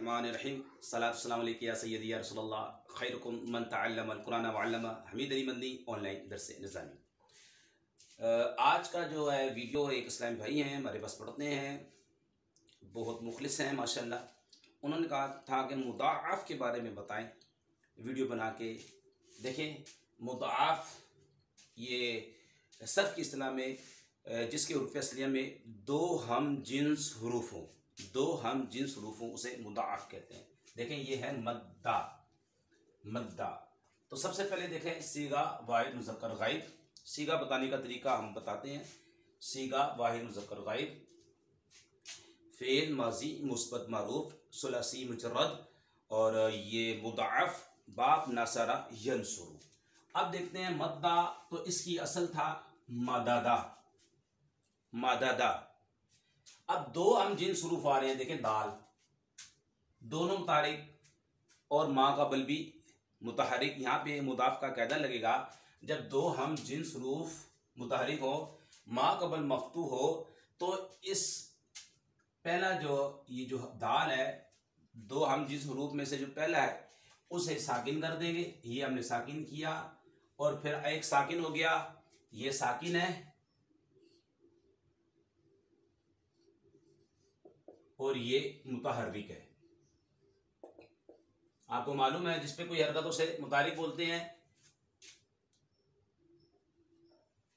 बिस्मिल्लाहिर्रहमानिर्रहीम सलातु वस्सलामु अलैका या सय्यदी या रसूलल्लाह खैरुकुम मन तअल्लमल कुरान व अल्लमा हमीद अली मदनी ऑनलाइन दर्स निज़ामी। आज का जो है वीडियो एक इस्लामी भाई हैं, हमारे पास पढ़ते हैं, बहुत मुखलिस हैं माशाल्लाह। उन्होंने कहा था कि मुदाअफ़ के बारे में बताएं, वीडियो बना के देखें। मुदाअफ़ ये सर्फ़ की इस्तिलाह में जिसके उर्फ़ असलिया में दो हम जिन्स हरूफ हों, दो हम जिन्स हरूफ हों उसे मुदाअफ़ कहते हैं। देखें ये है मद्दा, मद्दा। तो सबसे पहले देखें सीगा वाहिद मुज़क्कर गायब। सीगा बताने का तरीका हम बताते हैं। सीगा वाहिद मुज़क्कर गायब, फ़ेल माजी मुस्बत मारूफ सुलासी मुजर्रद, और ये मुदाअफ़ बाप नासरा यंसुरु। अब देखते हैं मद्दा, तो इसकी असल था मदादा, मदादा। अब दो हम जिन हरूफ आ रहे हैं, देखें दाल, दोनों मुतारिक और माँ का बल भी मुतहरिक। यहाँ पे मुदाफ का कायदा लगेगा जब दो हम जिन हरूफ मुतहरिक हो, माँ का बल मफ्तू हो, तो इस पहला जो ये जो दाल है, दो हम जिस हरूफ में से जो पहला है उसे साकिन कर देंगे। ये हमने साकिन किया, और फिर एक साकिन हो गया, ये साकिन है, और ये मुतहर्रिक है। आपको मालूम है जिसपे कोई हरकत उसे मुतारिक बोलते हैं,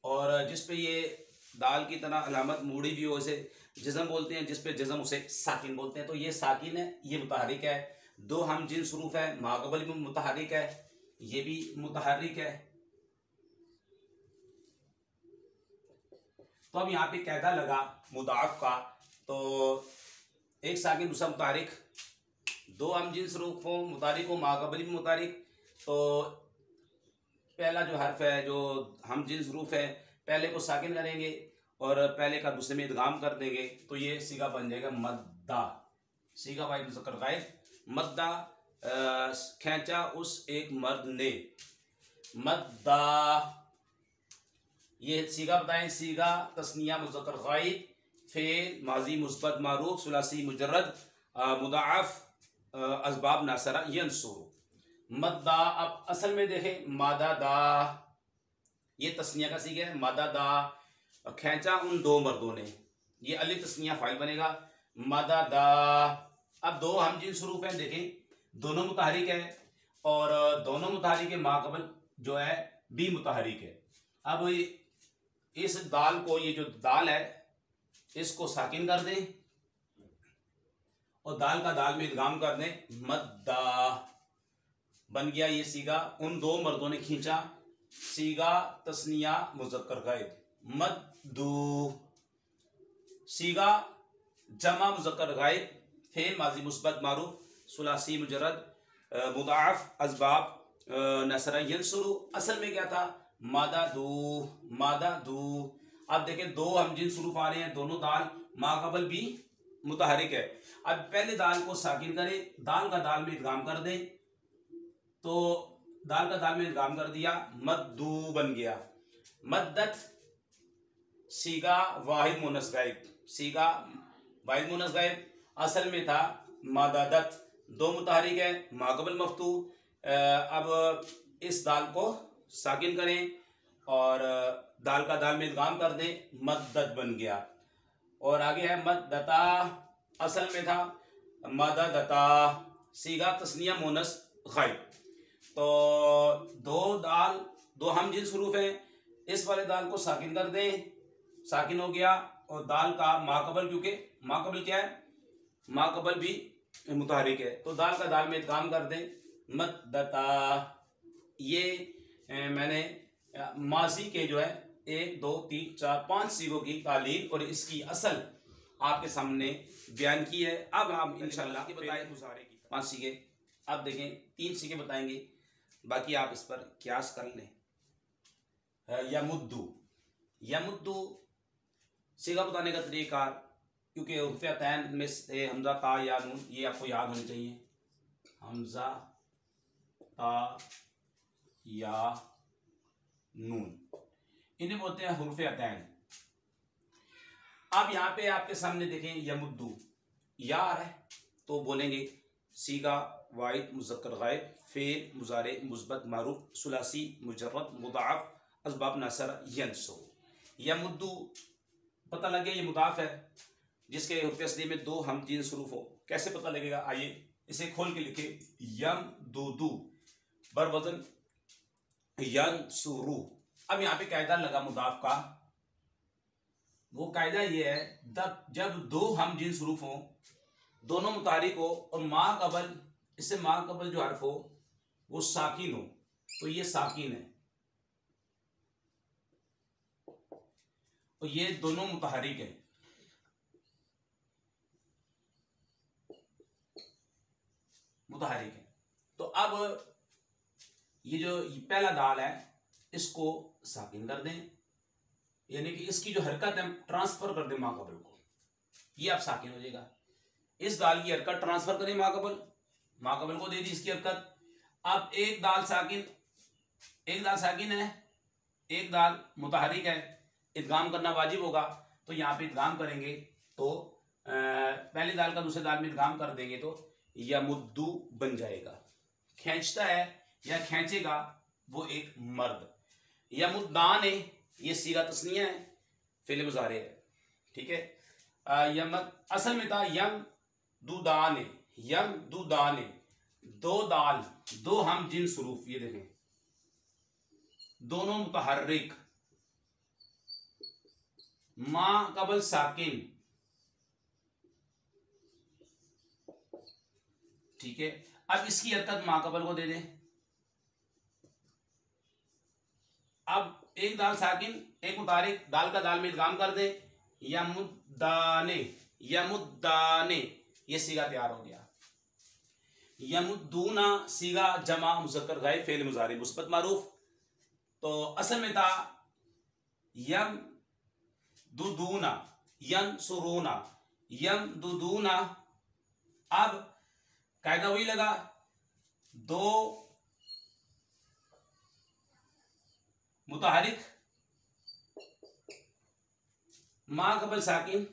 और जिसपे ये दाल की तरह अलामत मुड़ी भी हो उसे जज़म बोलते हैं, जिसपे जज़म उसे साकिन बोलते हैं। तो ये साकिन है, ये मुतहर्रिक है। दो हम जिन्स हरूफ है, माक़बल भी मुतहर्रिक है, ये भी मुतहर्रिक है। तो अब यहाँ पे कायदा लगा मुदाअफ़ का, तो एक साकिन दूसरा मुतारिक, दो हम जिन्स हरूफ हो, मुतारिक हो, माक़बल भी मुतारिक। तो पहला जो हर्फ है, जो हम जिन्स हरूफ है, पहले को साकिन करेंगे और पहले का दूसरे में इदगाम कर देंगे, तो ये सीगा बन जाएगा मद्दा। सीगा वाहिद मुज़क्कर गायब, मद्दा। खींचा उस एक मर्द ने, मद्दा। ये सीगा बताएं। सीगा तस्निया मुज़क्कर गायब, फ़ेल माजी मुस्बत मारूफ सुलासी मुजर्रद, मुदाअफ़ असबाब नासरा यंसुरु। मद्दा। अब असल में देखें मादादा, ये तस्निया का सीगा है, मादादा। खींचा उन दो मर्दों ने, ये अलिफ तस्निया फाइल बनेगा, मादादा। अब दो हम जिन्स हरूफ हैं, देखें दोनों मुतहरिक है, और दोनों मुतहरिक के माक़बल जो है भी मुतहरिक है। अब इस दाल को, ये जो दाल है इसको साकिन कर दें और दाल का दाल में इदगाम कर दें, मद्दा बन गया ये सीगा। उन दो मर्दों ने खींचा, सीगा तस्निया मुज़क्कर गायब, मद्दू। सीगा जमा मुज़क्कर गायब, फ़ेल माजी मुस्बत मारूफ सुलासी मुजर्रद, मुदाअफ़ असबाब नसरा यंसुरु। असल में क्या था, मादादू, मादादू। अब देखें दो हम जिन्स हरूफ आ रहे हैं, दोनों दाल माक़बल भी मुतहरिक है। अब पहले दाल को साकिन करें, दाल का दाल में इदगाम कर दें, तो दाल का दाल में इदगाम कर दिया, मद्दू बन गया, मद्दत। सीगा वाहिद मुनस गायब, सीगा वाहिद मुनस गायब, असल में था मादादत, दो मुतहरिक है, माक़बल मफ्तू। अब इस दाल को साकिन करें और दाल का दाल में इदगाम कर दें, मद्दत बन गया। और आगे है मद्दता, असल में था मददता, सीगा तस्निया मुनस गायब। तो दो दाल, दो हम जिन्स हरूफ हैं, इस वाले दाल को साकिन कर दें, साकिन हो गया, और दाल का माक़बल, क्योंकि माक़बल क्या है, माक़बल भी मुतहरिक है, तो दाल का दाल में इदगाम कर दें, मद्दता। ये मैंने माजी के जो है 1 2 3 4 5 सीगों की तालील और इसकी असल आपके सामने बयान की है। अब हम इंशाल्लाह बताएं मुजारे की 5 सीगे। अब देखें 3 सीगे बताएंगे, बाकी आप इस पर क्यास कर लें। यमुद्दू, यमुद्दू सीगा बताने का तरीका, क्योंकि उर्फ़तैन में से हमज़ा ता या नून, ये आपको याद होनी चाहिए, हमज़ा ता या नून, इन्हें बोलते हैं हुर्फ़तैन। अब यहाँ पे आपके सामने देखें यमुद्दू, या है तो बोलेंगे सीगा वाहिद मुज़क्कर गायब फ़ेल मुज़ारे मुस्बत मारूफ सुलासी मुजर्रद मुदाफ़ असबाब नासरा यंसु। यमुद्दु पता लगे ये मुदाफ़ है जिसके रुफ़ असली में दो हम जींस हरूफ हो। कैसे पता लगेगा, आइए इसे खोल के लिखे। यम दूदू बर वजन यंसुरु। अब यहाँ पे कायदा लगा मुदाफ का, वो कायदा ये है जब दो हम जिन्स हरूफ हो, दोनों मुतारिक हो और माँ कबल, इससे माँ कबल जो हर्फ हो वो साकिन हो, तो ये साकिन है और ये दोनों मुतहरिक है। मुतहरिक है तो अब ये जो पहला दाल है इसको साकिन कर दें, यानी कि इसकी जो हरकत है ट्रांसफर कर दें माँ कबल को, ये अब साकिन हो जाएगा। इस दाल की हरकत ट्रांसफर करें माँ कबल को दे दी इसकी हरकत। अब एक दाल साकिन है, एक दाल मुतहरिक है, इदगाम करना वाजिब होगा, तो यहाँ पे इदगाम करेंगे तो पहली दाल का दूसरे दाल में इदगाम कर देंगे तो यमुद्दू बन जाएगा। खींचता है या खींचेगा वो एक मर्द। यमुद्दान है, ये सीगा तस्निया है, फ़िल मुज़ारे है, ठीक है। यमद असल में था यम दुदान है, यम दुदान है, दो दाल, दो हम जिन्स हरूफ, ये देखें दोनों मुतहर्रिक, माँ कबल साकिन, ठीक है। अब इसकी हरकत माँ कबल को दे दें। अब एक दाल साकिन एक मुतारिक, दाल का दाल में इदगाम कर दे, यमुद्दाने, यमुद्दाने, ये सीगा तैयार हो गया। यमुद्दूना सीगा जमा मुज़क्कर गायब फ़ेल मुज़ारे मुस्बत मारूफ, तो असल में था यम दुदूना यंसुरूना यम दुदूना। अब कायदा वही लगा, दो मुतहरिक माँ कबल साकिन,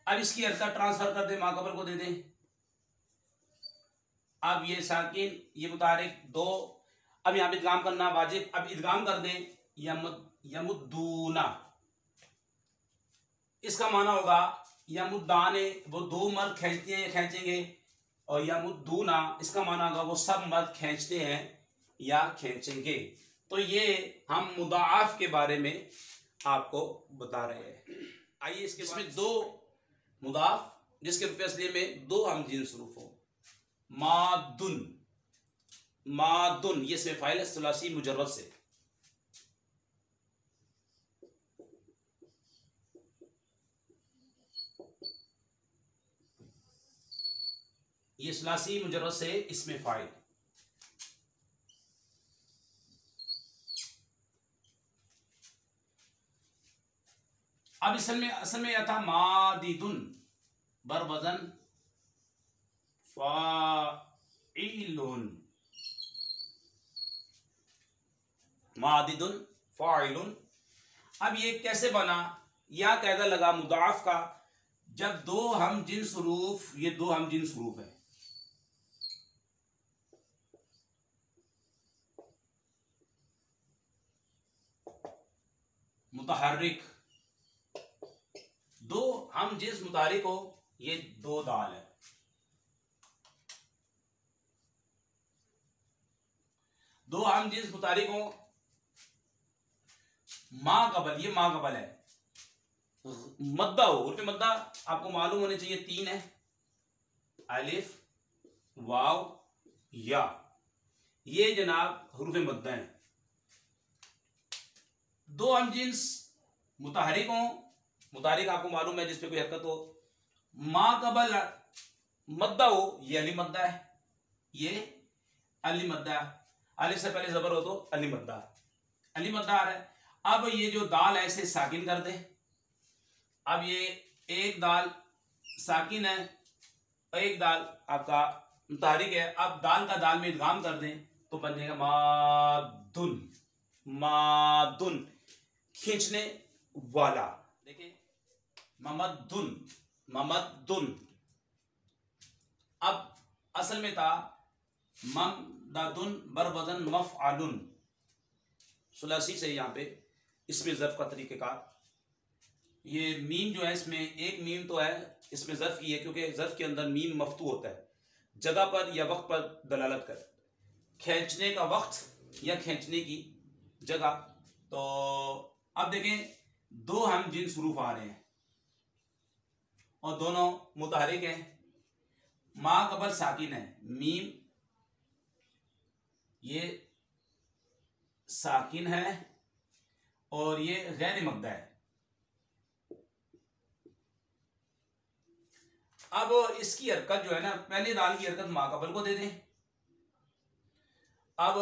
अब इसकी हरकत ट्रांसफर कर दे माँ कबल को दे दे। अब ये साकिन ये मुतारिक दो, अब यहां पे इदगाम करना वाजिब, अब इदगाम कर दे यमुद्दूना, इसका माना होगा यमुद्दाने वो दो मर्द खींचते हैं खींचेंगे, और यमुद्दूना इसका माना होगा वो सब मर्द खींचते हैं या खींचेंगे। तो ये हम मुदाफ के बारे में आपको बता रहे हैं। आइए इसमें दो मुदाफ जिसके रुपये असली में दो हम जिन्स हरूफ हो। मादुन, मादुन ये से फाइल सुलासी मुजर्रद से, ये सुलासी मुजर्रद से इसमें फाइल। अब असल में यह था मादिदुन बर वजन फाइलुन, मादिदुन फाइलुन। अब ये कैसे बना, या कायदा लगा मुदाफ का, जब दो हम जिन्स हरूफ, ये दो हम जिन्स हरूफ है, मुतहर्रिक, दो हम जिन्स मुतारिक हो, ये दो दाल है, दो हम जिन्स मुतारिक हो, माँ कबल, ये माँ कबल है, मद्दा हो, उर्फ मद्दा आपको मालूम होने चाहिए तीन है, अलिफ वाव या, ये जनाब हुरूफ मद्दा है। दो हम जिन्स मुतहरिक हो, मुतारिक आपको मालूम है जिसपे कोई हरकत हो, माँ कबल मद्दा हो, ये अली मद्दा है, ये अली मद्दा, अलिफ से पहले जबर हो तो अली मद्दा, अली मद्दा आ रहा है। अब ये जो दाल है इसे साकिन कर दे। अब ये एक दाल साकिन है, एक दाल आपका मुतारिक है, अब दाल का दाल में इदगाम कर दें तो बन जाएगा मादुन, मादुन खींचने वाला। देखें ममद्दुन, ममद्दुन। अब असल में था ममदादुन बर वजन मफआलुन, सुलासी से यहाँ पे इसमें ज़र्फ का तरीक़ेकार। ये मीम जो है इसमें एक मीम तो है इसमें ज़र्फ की है, क्योंकि ज़र्फ के अंदर मीम मफ्तू होता है, जगह पर या वक्त पर दलालत कर, खींचने का वक्त या खींचने की जगह। तो अब देखें दो हम जिन्स हरूफ आ रहे हैं और दोनों मुतहरिक हैं। मा कबल साकिन है, मीम ये साकिन है और ये गैर मद्दा है। अब इसकी हरकत जो है ना, पहले दाल की हरकत मा कबल को दे दें। अब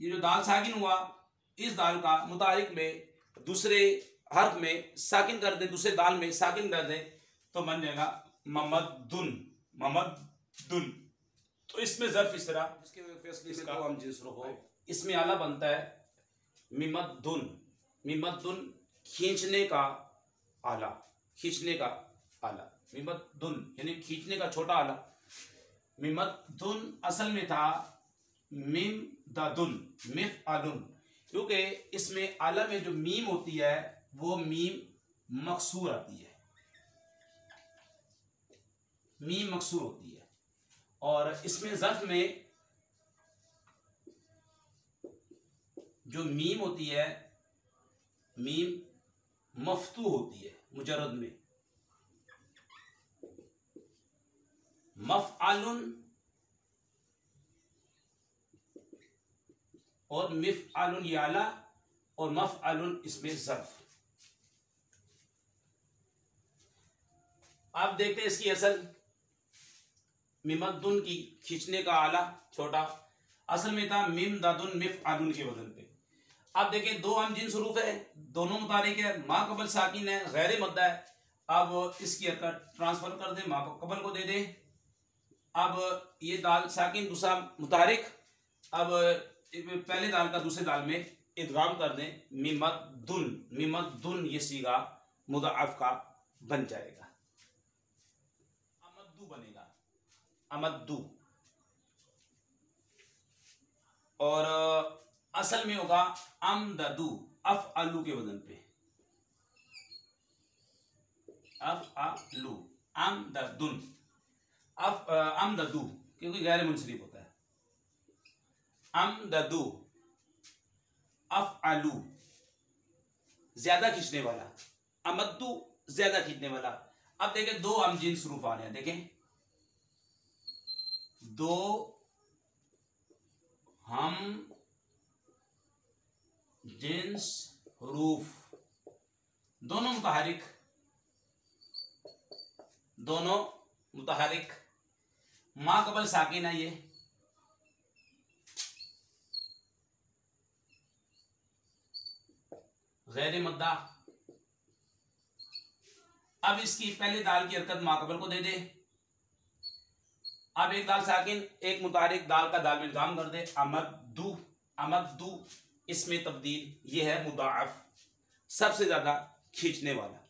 ये जो दाल साकिन हुआ, इस दाल का मुतारिक में दूसरे हर्फ में साकिन कर दे, दूसरे दाल में साकिन कर दे, तो बन जाएगा ममद्दुन, ममद्दुन। तो इसमें ज़र्फ इस तरह, इसके फैसले से तो हम जिस रुख हो, इसमें आला बनता है मिमद्दुन, मिमद्दुन खींचने का आला, खींचने का आला, मिमद्दुन यानी खींचने का छोटा आला। मिमद्दुन असल में था मिम दादुन मिफ़अलुन, क्योंकि इसमें आला में जो मीम होती है वो मीम मकसूर आती है, मीम मकसूर होती है। और इसमें ज़र्फ में जो मीम होती है मीम मफ्तू होती है मुजर्रद में। मफ़अलुन और मिफ़अलुन ये आला और मफ़अलुन इसमें ज़र्फ। आप देखते हैं इसकी असल मिमद्दुन की खींचने का आला छोटा, असल में था मिम दादुन मिफ़अलुन के वजन पे। आप देखें दो हम जिन्स हरूफ है, दोनों मुतारिक है, मा कबल साकिन है, गैर मद्दा है। अब इसकी हरकत ट्रांसफर कर दे, मा कबल को दे दे। अब ये दाल साकिन दूसरा मुतारिक, अब पहले दाल का दूसरे दाल में इदगाम कर दें, मिमद्दुन, मिमद्दुन ये सीगा मुदाअफ का बन जाएगा, अमद्दू बनेगा, अमद्दू। और असल में होगा अमददू, अफ़अलू के वजन पे, अफ़अलू, अमददुन, अमददू क्योंकि गैर मुंसरिफ होता है, अमददू, अफ़अलू ज्यादा खींचने वाला, अमद्दू ज्यादा खींचने वाला। अब देखें दो हम जिन्स हरूफ आ रहे हैं, देखें दो हम जिन्स हरूफ, दोनों मुतहरिक, दोनों मुतहरिक, मा कबल साकिन है ये, गैर मद्दा। अब इसकी पहले दाल की हरकत मा कबल को दे दे। अब एक दाल साकिन एक मुतारिक दाल का दाल में इदगाम कर दे, अमद्दू, अमद्दू इसमें तब्दील, ये है मुदाअफ सबसे ज्यादा खींचने वाला।